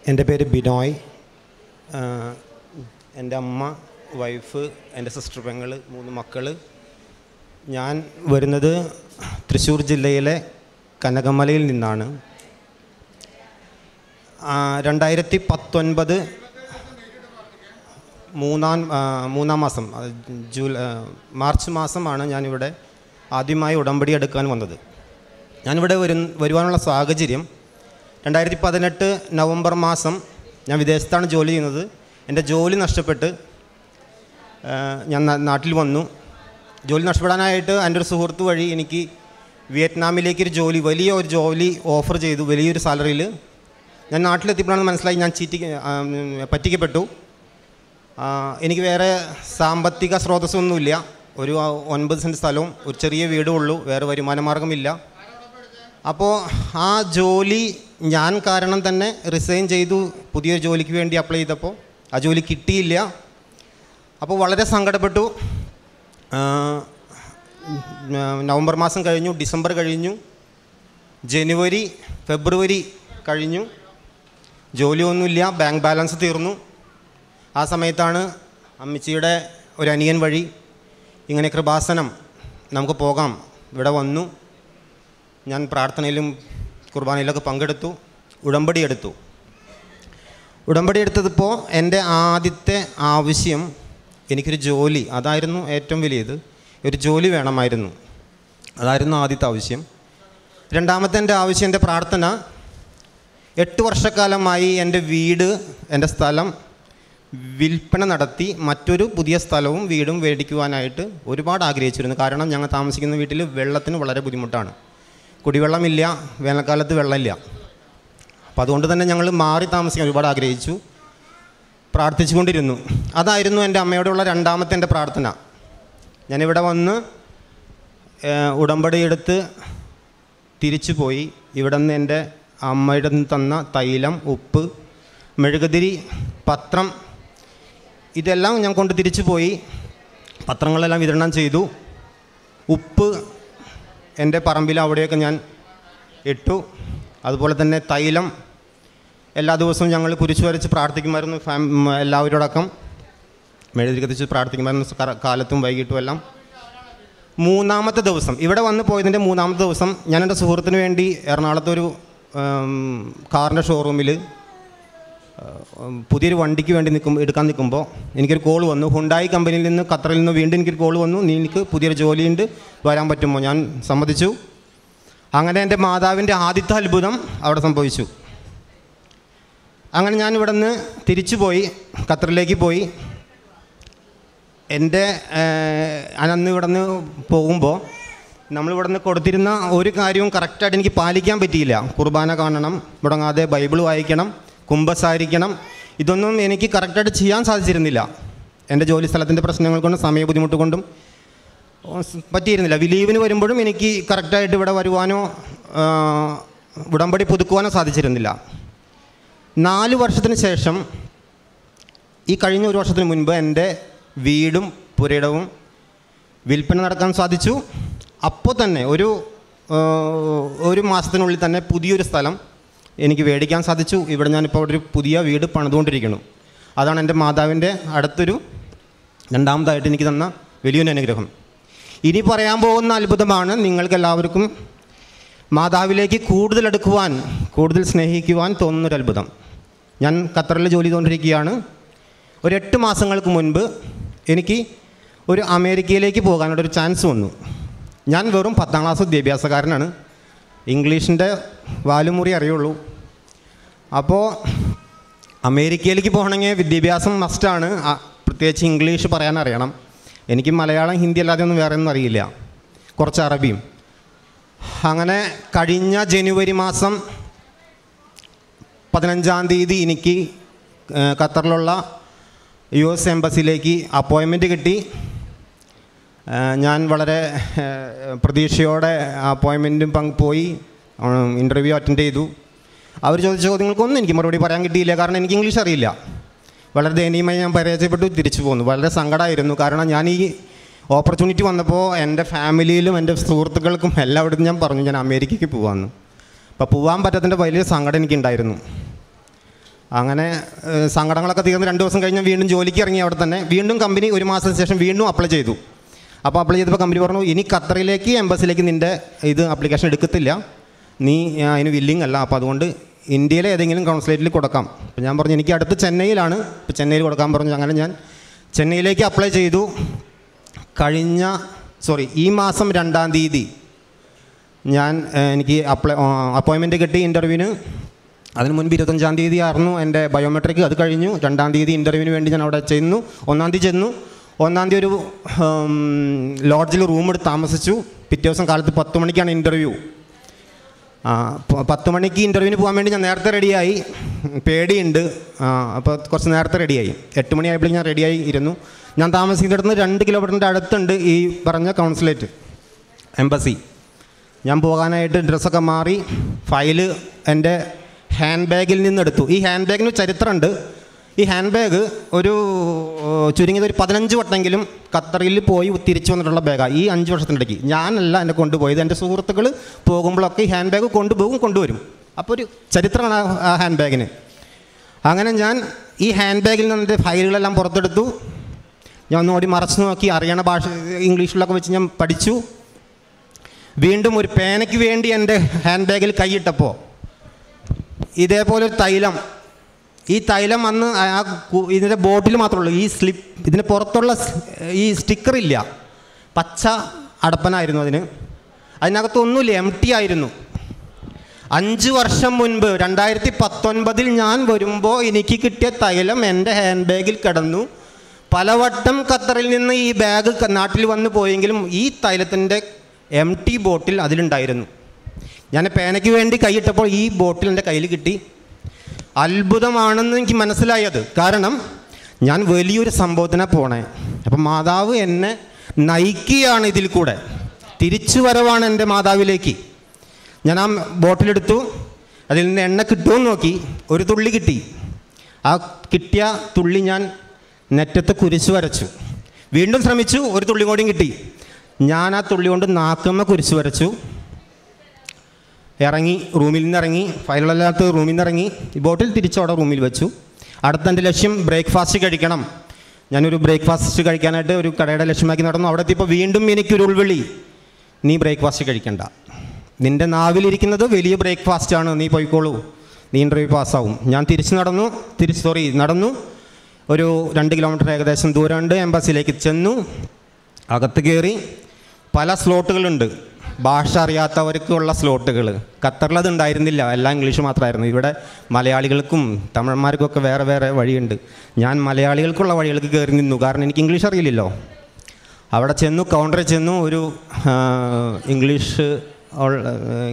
എൻ്റെ പേര് ബിനോയ്. എൻ്റെ അമ്മ, വൈഫ്, എൻ്റെ സിസ്റ്റർ പെങ്ങൾ, 3 മക്കൾ. ഞാൻ വരുന്നത് തൃശ്ശൂർ ജില്ലയിലെ കനകമലയിൽ നിന്നാണ്. 2019 മൂന്നാം മാസം മാർച്ച് മാസമാണ് ഞാനിവിടെ ആദ്യമായി ഉടമ്പടി എടുക്കാൻ വന്നത്. ഞാനിവിടെ വരുവാനുള്ള സാഹചര്യം 2018 നവംബർ മാസം ഞാൻ വിദേശത്താണ് ജോലി ചെയ്യുന്നത്. എൻ്റെ ജോലി നഷ്ടപ്പെട്ട് ഞാൻ നാട്ടിൽ വന്നു. ജോലി നഷ്ടപ്പെടാനായിട്ട് എൻ്റെ ഒരു സുഹൃത്ത് വഴി എനിക്ക് വിയറ്റ്നാമിലേക്കൊരു വലിയൊരു ജോലി ഓഫർ ചെയ്തു, വലിയൊരു സാലറിയിൽ. ഞാൻ നാട്ടിലെത്തിയപ്പോഴാണ് മനസ്സിലായി ഞാൻ പറ്റിക്കപ്പെട്ടു. എനിക്ക് വേറെ സാമ്പത്തിക സ്രോതസ്സൊന്നുമില്ല. ഒരു 9 സെൻറ്റ് സ്ഥലവും ഒരു ചെറിയ വീടും ഉള്ളൂ, വേറെ വരുമാന മാർഗമില്ല. അപ്പോൾ ആ ജോലി ഞാൻ കാരണം തന്നെ റിസൈൻ ചെയ്തു. പുതിയൊരു ജോലിക്ക് വേണ്ടി അപ്ലൈ ചെയ്തപ്പോൾ ആ ജോലി കിട്ടിയില്ല. അപ്പോൾ വളരെ സങ്കടപ്പെട്ടു. നവംബർ മാസം കഴിഞ്ഞു, ഡിസംബർ കഴിഞ്ഞു, ജനുവരി, ഫെബ്രുവരി കഴിഞ്ഞു. ജോലിയൊന്നുമില്ല, ബാങ്ക് ബാലൻസ് തീർന്നു. ആ സമയത്താണ് അമ്മച്ചിയുടെ ഒരു അനിയൻ വഴി ഇങ്ങനെ കൃപാസനം നമുക്ക് പോകാം, ഇവിടെ വന്നു. ഞാൻ പ്രാർത്ഥനയിലും കുർബാനയിലൊക്കെ പങ്കെടുത്തു, ഉടമ്പടി എടുത്തപ്പോൾ എൻ്റെ ആദ്യത്തെ ആവശ്യം എനിക്കൊരു ജോലി, അതായിരുന്നു ഏറ്റവും വലിയത്. ഒരു ജോലി വേണമായിരുന്നു, അതായിരുന്നു ആദ്യത്തെ ആവശ്യം. രണ്ടാമത്തെ എൻ്റെ ആവശ്യം, എൻ്റെ പ്രാർത്ഥന, 8 വർഷക്കാലമായി എൻ്റെ വീട്, എൻ്റെ സ്ഥലം വിൽപ്പന നടത്തി മറ്റൊരു പുതിയ സ്ഥലവും വീടും മേടിക്കുവാനായിട്ട് ഒരുപാട് ആഗ്രഹിച്ചിരുന്നു. കാരണം ഞങ്ങൾ താമസിക്കുന്ന വീട്ടിൽ വെള്ളത്തിന് വളരെ ബുദ്ധിമുട്ടാണ്. കുടിവെള്ളമില്ല, വേനൽക്കാലത്ത് വെള്ളമില്ല. അപ്പോൾ അതുകൊണ്ട് തന്നെ ഞങ്ങൾ മാറി താമസിക്കാൻ ഒരുപാട് ആഗ്രഹിച്ചു, പ്രാർത്ഥിച്ചു കൊണ്ടിരുന്നു. അതായിരുന്നു എൻ്റെ അമ്മയോടുള്ള രണ്ടാമത്തെ എൻ്റെ പ്രാർത്ഥന. ഞാനിവിടെ വന്ന് ഉടമ്പടി എടുത്ത് തിരിച്ചു പോയി. ഇവിടെ നിന്ന് എൻ്റെ അമ്മയുടെ തന്ന തൈലം, ഉപ്പ്, മെഴുകുതിരി, പത്രം, ഇതെല്ലാം ഞാൻ കൊണ്ട് തിരിച്ചു പോയി. പത്രങ്ങളെല്ലാം വിതരണം ചെയ്തു. ഉപ്പ് എൻ്റെ പറമ്പിൽ അവിടെയൊക്കെ ഞാൻ ഇട്ടു. അതുപോലെ തന്നെ തൈലം എല്ലാ ദിവസവും ഞങ്ങൾ കുരിശ് വരച്ച് പ്രാർത്ഥിക്കുമായിരുന്നു, എല്ലാവരോടൊപ്പം മെഴുകുതിരി കത്തിച്ച് പ്രാർത്ഥിക്കുമായിരുന്നു, കാലത്തും വൈകിട്ടും എല്ലാം. മൂന്നാമത്തെ ദിവസം, ഇവിടെ വന്ന് പോയതിൻ്റെ 3-ാമത്തെ ദിവസം, ഞാൻ എൻ്റെ സുഹൃത്തിന് വേണ്ടി എറണാകുളത്തൊരു കാറിൻ്റെ ഷോറൂമിൽ പുതിയൊരു വണ്ടിക്ക് വേണ്ടി എടുക്കാൻ നിൽക്കുമ്പോൾ എനിക്കൊരു കോൾ വന്നു. ഹുണ്ടായി കമ്പനിയിൽ നിന്ന്, ഖത്തറിൽ നിന്ന് വീണ്ടും എനിക്കൊരു കോൾ വന്നു, എനിക്ക് പുതിയൊരു ജോലിയുണ്ട്, വരാൻ പറ്റുമോ? ഞാൻ സമ്മതിച്ചു. അങ്ങനെ എൻ്റെ മാതാവിൻ്റെ ആദ്യത്തെ അത്ഭുതം അവിടെ സംഭവിച്ചു. അങ്ങനെ ഞാൻ ഇവിടെ നിന്ന് തിരിച്ചു പോയി, ഖത്തറിലേക്ക് പോയി. എൻ്റെ അന്ന് ഇവിടെ നിന്ന് പോകുമ്പോൾ നമ്മളിവിടെ നിന്ന് കൊടുത്തിരുന്ന ഒരു കാര്യവും കറക്റ്റായിട്ട് എനിക്ക് പാലിക്കാൻ പറ്റിയില്ല. കുർബാന കാണണം, മുടങ്ങാതെ ബൈബിൾ വായിക്കണം, കുമ്പസാരിക്കണം, ഇതൊന്നും എനിക്ക് കറക്റ്റായിട്ട് ചെയ്യാൻ സാധിച്ചിരുന്നില്ല. എൻ്റെ ജോലി സ്ഥലത്തിൻ്റെ പ്രശ്നങ്ങൾ കൊണ്ടും സമയ ബുദ്ധിമുട്ട് കൊണ്ടും പറ്റിയിരുന്നില്ല. ലീവിന് വരുമ്പോഴും എനിക്ക് കറക്റ്റായിട്ട് ഇവിടെ വരുവാനോ ഉടമ്പടി പുതുക്കുവാനോ സാധിച്ചിരുന്നില്ല. 4 വർഷത്തിന് ശേഷം, ഈ കഴിഞ്ഞ 1 വർഷത്തിന് മുൻപ് എൻ്റെ വീടും പുരയിടവും വിൽപ്പന നടത്താൻ സാധിച്ചു. അപ്പോൾ തന്നെ ഒരു മാസത്തിനുള്ളിൽ തന്നെ പുതിയൊരു സ്ഥലം എനിക്ക് മേടിക്കാൻ സാധിച്ചു. ഇവിടെ ഞാനിപ്പോൾ ഒരു പുതിയ വീട് പണിതുകൊണ്ടിരിക്കുന്നു. അതാണ് എൻ്റെ മാതാവിൻ്റെ അടുത്തൊരു രണ്ടാമതായിട്ട് എനിക്ക് തന്ന വലിയൊരു അനുഗ്രഹം. ഇനി പറയാൻ പോകുന്ന അത്ഭുതമാണ് നിങ്ങൾക്കെല്ലാവർക്കും മാതാവിലേക്ക് കൂടുതൽ അടുക്കുവാൻ, കൂടുതൽ സ്നേഹിക്കുവാൻ തോന്നുന്നൊരത്ഭുതം. ഞാൻ ഖത്തറിൽ ജോലി ചെയ്തുകൊണ്ടിരിക്കുകയാണ്. ഒരു 8 മാസങ്ങൾക്ക് മുൻപ് എനിക്ക് ഒരു അമേരിക്കയിലേക്ക് പോകാനുള്ളൊരു ചാൻസ് വന്നു. ഞാൻ വെറും 10ാം ക്ലാസ് വിദ്യാഭ്യാസക്കാരനാണ്, ഇംഗ്ലീഷിൻ്റെ വാലുമുറി അറിയുള്ളൂ. അപ്പോൾ അമേരിക്കയിലേക്ക് പോകണമെങ്കിൽ വിദ്യാഭ്യാസം മസ്റ്റാണ്, പ്രത്യേകിച്ച് ഇംഗ്ലീഷ് പറയാൻ അറിയണം. എനിക്ക് മലയാളം, ഹിന്ദി അല്ലാതെ ഒന്നും വേറെ ഒന്നും അറിയില്ല, കുറച്ച് അറബിയും. അങ്ങനെ കഴിഞ്ഞ ജനുവരി മാസം 15-ാം തീയതി എനിക്ക് ഖത്തറിലുള്ള US എംബസിയിലേക്ക് അപ്പോയിൻമെൻറ്റ് കിട്ടി. ഞാൻ വളരെ പ്രതീക്ഷയോടെ അപ്പോയിൻമെൻറ്റും പോയി ഇൻ്റർവ്യൂ അറ്റൻഡ് ചെയ്തു. അവർ ചോദിച്ച ചോദ്യങ്ങൾക്കൊന്നും എനിക്ക് മറുപടി പറയാൻ കിട്ടിയില്ല, കാരണം എനിക്ക് ഇംഗ്ലീഷ് അറിയില്ല. വളരെ ദയനീയമായി ഞാൻ പരാജയപ്പെട്ടു, തിരിച്ചു പോന്നു. വളരെ സങ്കടമായിരുന്നു. കാരണം ഞാൻ ഈ ഓപ്പർച്യൂണിറ്റി വന്നപ്പോൾ എൻ്റെ ഫാമിലിയിലും എൻ്റെ സുഹൃത്തുക്കൾക്കും എല്ലായിടത്തും ഞാൻ പറഞ്ഞു ഞാൻ അമേരിക്കയ്ക്ക് പോകാമെന്ന്. അപ്പോൾ പോകാൻ പറ്റാത്തതിൻ്റെ വലിയ സങ്കടം എനിക്കുണ്ടായിരുന്നു. അങ്ങനെ സങ്കടങ്ങളൊക്കെ തീർന്ന് 2 ദിവസം കഴിഞ്ഞ് വീണ്ടും ജോലിക്ക് ഇറങ്ങി. അവിടെ തന്നെ വീണ്ടും കമ്പനി 1 മാസത്തിന് ശേഷം വീണ്ടും അപ്ലൈ ചെയ്തു. അപ്പോൾ അപ്ലൈ ചെയ്തപ്പോൾ കമ്പനി പറഞ്ഞു, ഇനി ഖത്തറിലേക്ക് എംബസിയിലേക്ക് നിൻ്റെ ഇത് ആപ്ലിക്കേഷൻ എടുക്കത്തില്ല, നീ അതിന് വില്ലിങ് അല്ല, അപ്പോൾ അതുകൊണ്ട് ഇന്ത്യയിലെ ഏതെങ്കിലും കൗൺസിലേറ്റിൽ കൊടുക്കാം. അപ്പോൾ ഞാൻ പറഞ്ഞു എനിക്ക് അടുത്ത് ചെന്നൈയിലാണ്, ഇപ്പോൾ ചെന്നൈയിൽ കൊടുക്കാൻ പറഞ്ഞു. അങ്ങനെ ഞാൻ ചെന്നൈയിലേക്ക് അപ്ലൈ ചെയ്തു. ഈ മാസം 2-ാം തീയതി എനിക്ക് അപ്പോയിൻമെൻറ്റ് കിട്ടി ഇൻ്റർവ്യൂവിന്. അതിന് മുൻപ് 25-ാം തീയതി ആയിരുന്നു എൻ്റെ ബയോമെട്രിക്. അത് കഴിഞ്ഞു. 2-ാം തീയതി ഇൻ്റർവ്യൂവിന് വേണ്ടി ഞാൻ അവിടെ ചെന്നു. 1-ാം തീയതി ചെന്നു. 1-ാം തീയതി ഒരു ലോഡ്ജിൽ റൂം എടുത്ത് താമസിച്ചു. പിറ്റേ ദിവസം കാലത്ത് 10 മണിക്കാണ് ഇൻ്റർവ്യൂ. 10 മണിക്ക് ഇൻ്റർവ്യൂവിന് പോകാൻ വേണ്ടി ഞാൻ നേരത്തെ റെഡിയായി. പേടിയുണ്ട്, അപ്പോൾ കുറച്ച് നേരത്തെ റെഡിയായി. 8 മണിയായപ്പോഴേക്കും ഞാൻ റെഡിയായി ഇരുന്നു. ഞാൻ താമസിക്കുന്നിടത്ത് 2 കിലോമീറ്ററിൻ്റെ അടുത്തുണ്ട് ഈ പറഞ്ഞ കൗൺസിലേറ്റ് എംബസി. ഞാൻ പോകാനായിട്ട് ഡ്രസ്സൊക്കെ മാറി ഫയല് എൻ്റെ ഹാൻഡ് ബാഗിൽ നിന്നെടുത്തു. ഈ ഹാൻഡ് ബാഗിന് ചരിത്രമുണ്ട്. ഈ ഹാൻഡ് ബാഗ് ചുരുങ്ങിയത് ഒരു 15 വട്ടമെങ്കിലും ഖത്തറിൽ പോയി തിരിച്ചു വന്നിട്ടുള്ള ബാഗാണ് ഈ 5 വർഷത്തിനിടയ്ക്ക്. ഞാനല്ല എന്നെ കൊണ്ടുപോയത്, എൻ്റെ സുഹൃത്തുക്കൾ പോകുമ്പോഴൊക്കെ ഈ ഹാൻഡ് ബാഗ് കൊണ്ടുവരും. അപ്പോൾ ഒരു ചരിത്രമാണ് ആ ഹാൻഡ് ബാഗിന്. അങ്ങനെ ഞാൻ ഈ ഹാൻഡ് ബാഗിൽ നിന്ന് എൻ്റെ ഫയലുകളെല്ലാം പുറത്തെടുത്തു. ഞാൻ ഒന്നുകൂടി മറച്ചു നോക്കി, അറിയണ ഭാഷ ഇംഗ്ലീഷിലൊക്കെ വെച്ച് ഞാൻ പഠിച്ചു. വീണ്ടും ഒരു പേനയ്ക്ക് വേണ്ടി എൻ്റെ ഹാൻഡ് ബാഗിൽ കൈയിട്ടപ്പോൾ ഇതേപോലൊരു തൈലം, ഈ തൈലം അന്ന് ഇതിൻ്റെ ബോട്ടിൽ മാത്രമേ ഉള്ളൂ. ഈ ഇതിന് പുറത്തുള്ള ഈ സ്റ്റിക്കറില്ല. പച്ച അടപ്പനായിരുന്നു അതിനകത്തൊന്നുമില്ല, എംപ്റ്റി ആയിരുന്നു. 5 വർഷം മുൻപ് 2019 ഞാൻ വരുമ്പോൾ എനിക്ക് കിട്ടിയ തൈലം എൻ്റെ ഹാൻഡ് ബാഗിൽ കിടന്നു. പലവട്ടം ഖത്തറിൽ നിന്ന് ഈ ബാഗ് നാട്ടിൽ വന്നു പോയെങ്കിലും ഈ തൈലത്തിൻ്റെ എംപ്റ്റി ബോട്ടിൽ അതിലുണ്ടായിരുന്നു. ഞാൻ പേനയ്ക്ക് വേണ്ടി കൈയിട്ടപ്പോൾ ഈ ബോട്ടിൽ എൻ്റെ കയ്യിൽ കിട്ടി. അത്ഭുതമാണെന്ന് എനിക്ക് മനസ്സിലായത്. കാരണം ഞാൻ വലിയൊരു സംഭവത്തിനാണ് പോണേ. അപ്പം മാതാവ് എന്നെ നയിക്കുകയാണ് ഇതിൽ കൂടെ. തിരിച്ചു വരവാണ് എൻ്റെ മാതാവിലേക്ക്. ഞാൻ ആ ബോട്ടിലെടുത്തു. അതിൽ നിന്ന് എണ്ണ കിട്ടുമെന്ന് നോക്കി. ഒരു തുള്ളി കിട്ടി. ആ കിട്ടിയ തുള്ളി ഞാൻ നെറ്റത്ത് കുരിശ് വരച്ചു. വീണ്ടും ശ്രമിച്ചു, ഒരു തുള്ളി കൂടിയും കിട്ടി. ഞാൻ ആ തുള്ളി കൊണ്ട് നാക്കമ്മ കുരിശ് വരച്ചു. ഇറങ്ങി, റൂമിൽ നിന്ന് ഇറങ്ങി, ഫയലുകളില്ലാത്ത റൂമിൽ നിന്ന് ഇറങ്ങി. ഈ ബോട്ടിൽ തിരിച്ചവിടെ റൂമിൽ വെച്ചു. അടുത്ത എൻ്റെ ലക്ഷ്യം ബ്രേക്ക്ഫാസ്റ്റ് കഴിക്കണം. ഞാനൊരു ബ്രേക്ക്ഫാസ്റ്റ് കഴിക്കാനായിട്ട് ഒരു കടയുടെ ലക്ഷ്യമാക്കി നടന്നു. അവിടെ എത്തിയപ്പോൾ വീണ്ടും എനിക്കൊരു ഉൾവിളി, നീ ബ്രേക്ക്ഫാസ്റ്റ് കഴിക്കണ്ട, നിൻ്റെ നാവിലിരിക്കുന്നത് വലിയ ബ്രേക്ക്ഫാസ്റ്റാണ്, നീ പോയിക്കോളൂ, നീ ഇൻ്റർവ്യൂ പാസ്സാവും. ഞാൻ നടന്നു. ഒരു 2 കിലോമീറ്റർ ഏകദേശം ദൂരമുണ്ട്. എംബസിയിലേക്ക് ചെന്നു. അകത്ത് കയറി. പല സ്ലോട്ടുകളുണ്ട്, ഭാഷ അറിയാത്തവർക്കുള്ള സ്ലോട്ടുകൾ. ഖത്തറിലത് ഉണ്ടായിരുന്നില്ല, എല്ലാം ഇംഗ്ലീഷ് മാത്രമായിരുന്നു. ഇവിടെ മലയാളികൾക്കും തമിഴന്മാർക്കൊക്കെ വേറെ വേറെ വഴിയുണ്ട്. ഞാൻ മലയാളികൾക്കുള്ള വഴികൾക്ക് കയറി നിന്നു, കാരണം എനിക്ക് ഇംഗ്ലീഷ് അറിയില്ലല്ലോ. അവിടെ ചെന്നു, കൗണ്ടറിൽ ചെന്നു. ഒരു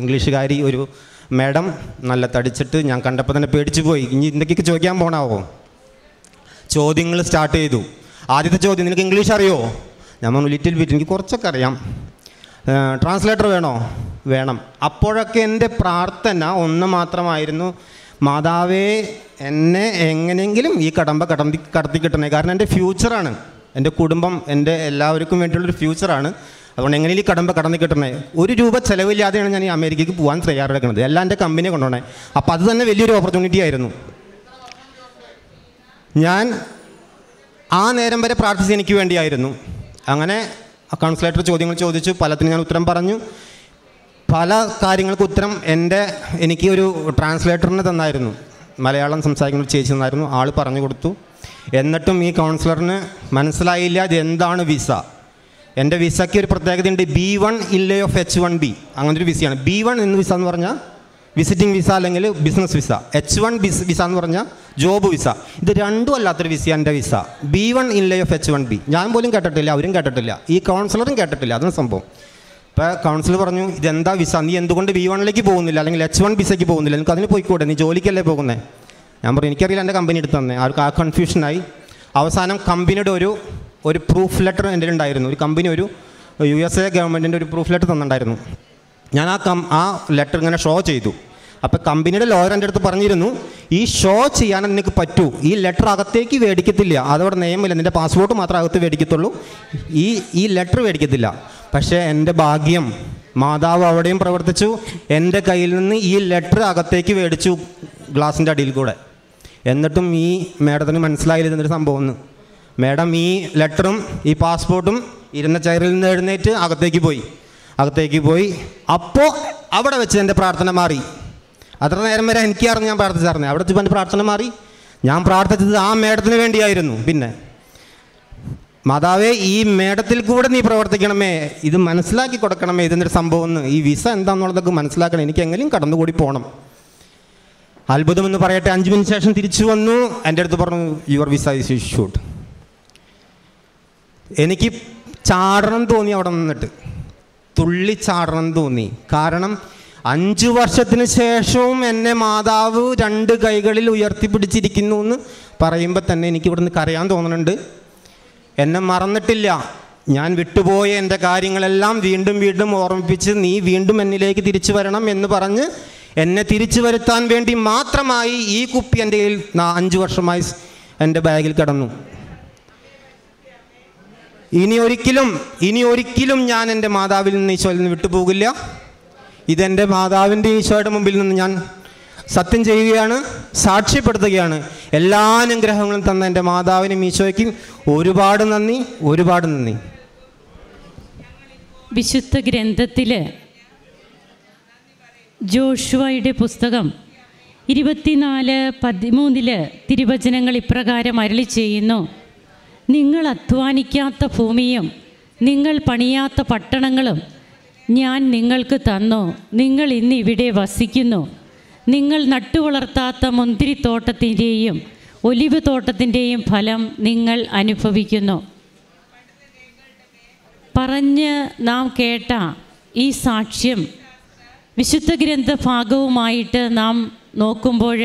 ഇംഗ്ലീഷുകാരി, ഒരു മാഡം, നല്ല തടിച്ചിട്ട്, ഞാൻ കണ്ടപ്പോൾ തന്നെ പേടിച്ചു പോയി. ഇനി എന്തൊക്കെയൊക്കെ ചോദിക്കാൻ പോണാവോ? ചോദ്യങ്ങൾ സ്റ്റാർട്ട് ചെയ്തു. ആദ്യത്തെ ചോദ്യം, നിനക്ക് ഇംഗ്ലീഷ് അറിയോ? ഞാൻ പറഞ്ഞു ലിറ്റിൽ ബിറ്റ്, എനിക്ക് കുറച്ചൊക്കെ അറിയാം. ട്രാൻസ്ലേറ്റർ വേണോ? വേണം. അപ്പോഴൊക്കെ എൻ്റെ പ്രാർത്ഥന ഒന്ന് മാത്രമായിരുന്നു, മാതാവേ എന്നെ എങ്ങനെയെങ്കിലും ഈ കടത്തി കിട്ടണേ. കാരണം എൻ്റെ ഫ്യൂച്ചറാണ്, എൻ്റെ കുടുംബം, എൻ്റെ എല്ലാവർക്കും വേണ്ടിയുള്ളൊരു ഫ്യൂച്ചറാണ്. അതുകൊണ്ട് എങ്ങനെയും ഈ കടന്നു കിട്ടണേ. 1 രൂപ ചിലവില്ലാതെയാണ് ഞാൻ ഈ അമേരിക്കയ്ക്ക് പോകാൻ തയ്യാറെടുക്കുന്നത്. എല്ലാം എൻ്റെ കമ്പനിയെ കൊണ്ടുപോകണേ. അപ്പോൾ അത് തന്നെ വലിയൊരു ഓപ്പർച്യൂണിറ്റി ആയിരുന്നു. ഞാൻ ആ നേരം വരെ പ്രാർത്ഥിച്ച് എനിക്ക് വേണ്ടിയായിരുന്നു. അങ്ങനെ കൗൺസിലേറ്റർ ചോദ്യങ്ങൾ ചോദിച്ചു. പലതിനും ഞാൻ ഉത്തരം പറഞ്ഞു. പല കാര്യങ്ങൾക്ക് ഉത്തരം എനിക്ക് ഒരു ട്രാൻസ്ലേറ്ററിനെ തന്നായിരുന്നു. മലയാളം സംസാരിക്കുന്ന ഒരു ചേച്ചി തന്നായിരുന്നു. ആൾ പറഞ്ഞു കൊടുത്തു. എന്നിട്ടും ഈ കൗൺസിലറിന് മനസ്സിലായില്ല ഇതെന്താണ് വിസ. എൻ്റെ വിസയ്ക്ക് ഒരു പ്രത്യേകതയുണ്ട്, B1 ഇല്ലേ ഓഫ് H1B, അങ്ങനൊരു വിസയാണ്. B1 എന്ന് വിസ എന്ന് പറഞ്ഞാൽ വിസിറ്റിംഗ് വിസ അല്ലെങ്കിൽ ബിസിനസ് വിസ. H1 വിസ എന്ന് പറഞ്ഞാൽ ജോബ് വിസ. ഇത് രണ്ടും അല്ലാത്തൊരു വിസ എൻ്റെ വിസ. B1 ഇല്ലേ ഓഫ് H1B. ഞാൻ പോലും കേട്ടിട്ടില്ല, അവരും കേട്ടിട്ടില്ല, ഈ കൗൺസിലറും കേട്ടിട്ടില്ല. അതാണ് സംഭവം. ഇപ്പോൾ കൗൺസിലർ പറഞ്ഞു, ഇതെന്താ വിസ, നീ എന്തുകൊണ്ട് B1ലേക്ക് പോകുന്നില്ല അല്ലെങ്കിൽ H1 വിസയ്ക്ക് പോകുന്നില്ല, എനിക്ക് അതിന് പോയിക്കൂടെ, നീ ജോലിക്കല്ലേ പോകുന്നത്? ഞാൻ പറഞ്ഞു എനിക്കറിയില്ല, എൻ്റെ കമ്പനി എടുത്ത് തന്നെ. അവർക്ക് ആ കൺഫ്യൂഷനായി. അവസാനം കമ്പനിയുടെ ഒരു പ്രൂഫ് ലെറ്റർ എൻ്റെ ഉണ്ടായിരുന്നു. ഒരു കമ്പനി USA ഗവൺമെൻറ്റിൻ്റെ ഒരു പ്രൂഫ് ലെറ്റർ തന്നിട്ടുണ്ടായിരുന്നു. ഞാൻ ആ ലെറ്റർ ഇങ്ങനെ ഷോ ചെയ്തു. അപ്പോൾ കമ്പനിയുടെ ലോയർ എൻ്റെ അടുത്ത് പറഞ്ഞിരുന്നു, ഈ ഷോ ചെയ്യാൻ നിനക്ക് പറ്റൂ, ഈ ലെറ്റർ അകത്തേക്ക് മേടിക്കത്തില്ല, അതവിടെ നിയമമില്ല, നിൻ്റെ പാസ്പോർട്ട് മാത്രമേ അകത്ത് മേടിക്കത്തുള്ളൂ, ഈ ലെറ്റർ മേടിക്കത്തില്ല. പക്ഷേ എൻ്റെ ഭാഗ്യം, മാതാവ് അവിടെയും പ്രവർത്തിച്ചു. എൻ്റെ കയ്യിൽ നിന്ന് ഈ ലെറ്റർ അകത്തേക്ക് മേടിച്ചു, ഗ്ലാസിൻ്റെ അടിയിൽ കൂടെ. എന്നിട്ടും ഈ മേഡത്തിന് മനസ്സിലായില്ല ഇതൊരു സംഭവം എന്ന്. മേഡം ഈ ലെറ്ററും ഈ പാസ്പോർട്ടും ഇരുന്ന ചെയറിൽ നിന്ന് എഴുന്നേറ്റ് അകത്തേക്ക് പോയി. അപ്പോൾ അവിടെ വെച്ച് എൻ്റെ പ്രാർത്ഥന മാറി. അത്ര നേരം വരെ എനിക്കറിഞ്ഞ് ഞാൻ പ്രാർത്ഥിച്ചായിരുന്നു. അവിടെ വെച്ച് എൻ്റെ പ്രാർത്ഥന മാറി. ഞാൻ പ്രാർത്ഥിച്ചത് ആ മേഡത്തിന് വേണ്ടിയായിരുന്നു. പിന്നെ മാതാവേ, ഈ മേഡത്തിൽ കൂടെ നീ പ്രവർത്തിക്കണമേ, ഇത് മനസ്സിലാക്കി കൊടുക്കണമേ, ഇതിൻ്റെ സംഭവം എന്ന്. ഈ വിസ എന്താണെന്നുള്ളതൊക്കെ മനസ്സിലാക്കണം, എനിക്ക് എങ്ങനെയും കടന്നുകൂടി പോകണം. അത്ഭുതമെന്ന് പറയട്ടെ, 5 മിനിറ്റ് ശേഷം തിരിച്ചു വന്നു. എൻ്റെ അടുത്ത് പറഞ്ഞു, യുവർ വിസ ഈസ് ഇഷ്യൂഡ്. എനിക്ക് ചാടണം തോന്നി, അവിടെ നിന്നിട്ട് തുള്ളി ചാടണം തോന്നി. കാരണം 5 വർഷത്തിന് ശേഷവും എന്നെ മാതാവ് 2 കൈകളിൽ ഉയർത്തിപ്പിടിച്ചിരിക്കുന്നു എന്ന് പറയുമ്പോൾ തന്നെ എനിക്ക് ഇവിടുന്ന് കരയാൻ തോന്നുന്നുണ്ട്. എന്നെ മറന്നിട്ടില്ല. ഞാൻ വിട്ടുപോയ എൻ്റെ കാര്യങ്ങളെല്ലാം വീണ്ടും ഓർമ്മിപ്പിച്ച് നീ വീണ്ടും എന്നിലേക്ക് തിരിച്ചു വരണം എന്ന് പറഞ്ഞ് എന്നെ തിരിച്ചു വരുത്താൻ വേണ്ടി മാത്രമായി ഈ കുപ്പി എൻ്റെ കയ്യിൽ 5 വർഷമായി എൻ്റെ ബാഗിൽ കിടന്നു. ഇനി ഒരിക്കലും ഞാൻ എൻ്റെ മാതാവിൽ നിന്ന് ഈശോയിൽ നിന്ന് വിട്ടുപോകില്ല. ഇതെൻ്റെ മാതാവിൻ്റെ ഈശോയുടെ മുമ്പിൽ നിന്ന് ഞാൻ സത്യം ചെയ്യുകയാണ്, സാക്ഷ്യപ്പെടുത്തുകയാണ്. എല്ലാ അനുഗ്രഹങ്ങളും തന്ന എൻ്റെ മാതാവിനും ഈശോയ്ക്കും ഒരുപാട് നന്ദി. വിശുദ്ധ ഗ്രന്ഥത്തിൽ ജോഷുവയുടെ പുസ്തകം 24:13 തിരുവചനങ്ങൾ ഇപ്രകാരം അരുളി ചെയ്യുന്നു: നിങ്ങൾ അധ്വാനിക്കാത്ത ഭൂമിയും നിങ്ങൾ പണിയാത്ത പട്ടണങ്ങളും ഞാൻ നിങ്ങൾക്ക് തന്നു. നിങ്ങൾ ഇന്ന് ഇവിടെ വസിക്കുന്നു. നിങ്ങൾ നട്ടുവളർത്താത്ത മുന്തിരിത്തോട്ടത്തിൻ്റെയും ഒലിവ് തോട്ടത്തിൻ്റെയും ഫലം നിങ്ങൾ അനുഭവിക്കുന്നു. പറഞ്ഞ് നാം കേട്ട ഈ സാക്ഷ്യം വിശുദ്ധ ഗ്രന്ഥ ഭാഗവുമായിട്ട് നാം നോക്കുമ്പോൾ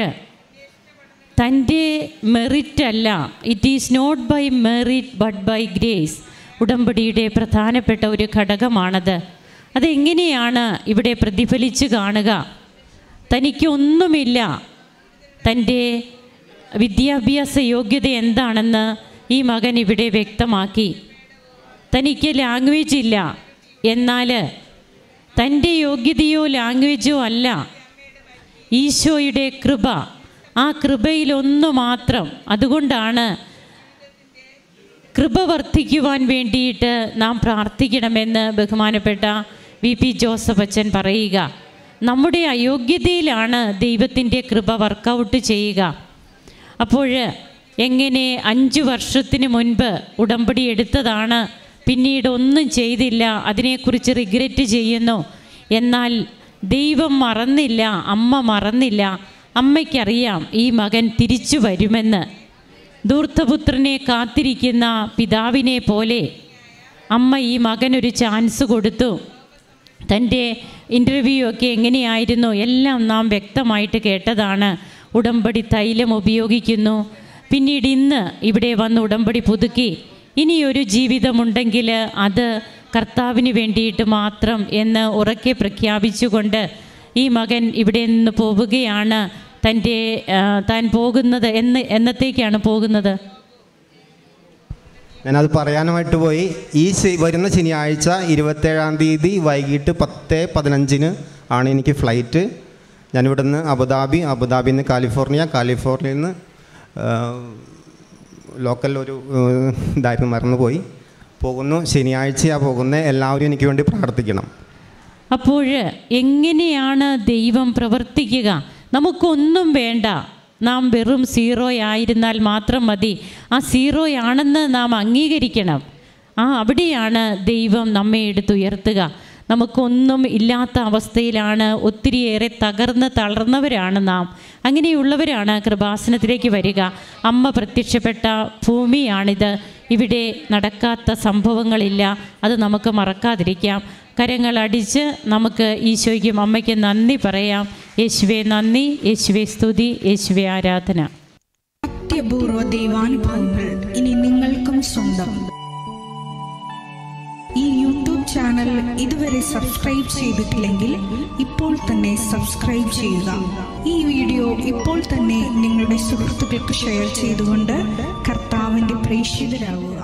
തൻ്റെ മെറിറ്റല്ല, it is not by merit but by grace. ഉടമ്പടിയുടെ പ്രധാനപ്പെട്ട ഒരു ഘടകമാണത്. അതെങ്ങനെയാണ് ഇവിടെ പ്രതിഫലിച്ച് കാണുക? തനിക്കൊന്നുമില്ല, തൻ്റെ വിദ്യാഭ്യാസ യോഗ്യത എന്താണെന്ന് ഈ മകൻ ഇവിടെ വ്യക്തമാക്കി. തനിക്ക് ലാംഗ്വേജ് ഇല്ല, എന്നാൽ തൻ്റെ യോഗ്യതയോ ലാംഗ്വേജോ അല്ല, ഈശോയുടെ കൃപ, ആ കൃപയിലൊന്നു മാത്രം. അതുകൊണ്ടാണ് കൃപ വർദ്ധിക്കുവാൻ വേണ്ടിയിട്ട് നാം പ്രാർത്ഥിക്കണമെന്ന് ബഹുമാനപ്പെട്ട VP ജോസഫ് അച്ഛൻ പറയുക. നമ്മുടെ അയോഗ്യതയിലാണ് ദൈവത്തിൻ്റെ കൃപ വർക്കൗട്ട് ചെയ്യുക. അപ്പോൾ എങ്ങനെ 5 വർഷത്തിന് മുൻപ് ഉടമ്പടി എടുത്തതാണ്, പിന്നീട് ഒന്നും ചെയ്തില്ല, അതിനെക്കുറിച്ച് റിഗ്രറ്റ് ചെയ്യുന്നു. എന്നാൽ ദൈവം മറന്നില്ല, അമ്മ മറന്നില്ല. അമ്മയ്ക്കറിയാം ഈ മകൻ തിരിച്ചു വരുമെന്ന്. ധൂർത്തപുത്രനെ കാത്തിരിക്കുന്ന പിതാവിനെ പോലെ അമ്മ ഈ മകനൊരു ചാൻസ് കൊടുത്തു. തൻ്റെ ഇൻ്റർവ്യൂ ഒക്കെ എങ്ങനെയായിരുന്നു എല്ലാം നാം വ്യക്തമായിട്ട് കേട്ടതാണ്. ഉടമ്പടി തൈലം ഉപയോഗിക്കുന്നു. പിന്നീട് ഇന്ന് ഇവിടെ വന്ന് ഉടമ്പടി പുതുക്കി. ഇനിയൊരു ജീവിതമുണ്ടെങ്കിൽ അത് കർത്താവിന് വേണ്ടിയിട്ട് മാത്രം എന്ന് ഉറക്കെ പ്രഖ്യാപിച്ചുകൊണ്ട് ഈ മകൻ ഇവിടെ നിന്ന് പോവുകയാണ്. താൻ പോകുന്നത് എന്നത്തേക്കാണ് പോകുന്നത്? ഞാനത് പറയാനുമായിട്ട് പോയി. വരുന്ന ശനിയാഴ്ച 27-ാം തീയതി വൈകിട്ട് 10:15 ആണ് എനിക്ക് ഫ്ലൈറ്റ്. ഞാനിവിടെ നിന്ന് അബുദാബിയിൽ നിന്ന് കാലിഫോർണിയയിൽ നിന്ന് ലോക്കൽ ഒരു ഇതായിരുന്നു, മറന്നുപോയി. പോകുന്നു, ശനിയാഴ്ചയാണ് പോകുന്നത്. എല്ലാവരും എനിക്ക് വേണ്ടി പ്രാർത്ഥിക്കണം. അപ്പോൾ എങ്ങനെയാണ് ദൈവം പ്രവർത്തിക്കുക? നമുക്കൊന്നും വേണ്ട, നാം വെറും 0 ആയിരുന്നാൽ മാത്രം മതി. ആ 0 ആണെന്ന് നാം അംഗീകരിക്കണം. അവിടെയാണ് ദൈവം നമ്മെ എടുത്തുയർത്തുക. നമുക്കൊന്നും ഇല്ലാത്ത അവസ്ഥയിലാണ്, ഒത്തിരിയേറെ തളർന്നവരാണ് നാം. അങ്ങനെയുള്ളവരാണ് കൃപാസനത്തിലേക്ക് വരിക. അമ്മ പ്രത്യക്ഷപ്പെട്ട ഭൂമിയാണിത്. ഇവിടെ നടക്കാത്ത സംഭവങ്ങളില്ല, അത് നമുക്ക് മറക്കാതിരിക്കാം. കരങ്ങളടിച്ച് നമുക്ക് ഈശോയ്ക്കും അമ്മയ്ക്കും നന്ദി പറയാം. യേശുവേ നന്ദി, യേശുവേ സ്തുതി, യേശുവേ ആരാധന. അത്യപൂർവ ദൈവാനുഭവങ്ങൾ ഇനി നിങ്ങൾക്കും സ്വന്തം. ഈ യൂട്യൂബ് ചാനൽ ഇതുവരെ സബ്സ്ക്രൈബ് ചെയ്തിട്ടില്ലെങ്കിൽ ഇപ്പോൾ തന്നെ സബ്സ്ക്രൈബ് ചെയ്യുക. ഈ വീഡിയോ ഇപ്പോൾ തന്നെ നിങ്ങളുടെ സുഹൃത്തുക്കൾക്ക് ഷെയർ ചെയ്തുകൊണ്ട് കർത്താവിൻ്റെ പ്രേക്ഷിതരാകുക.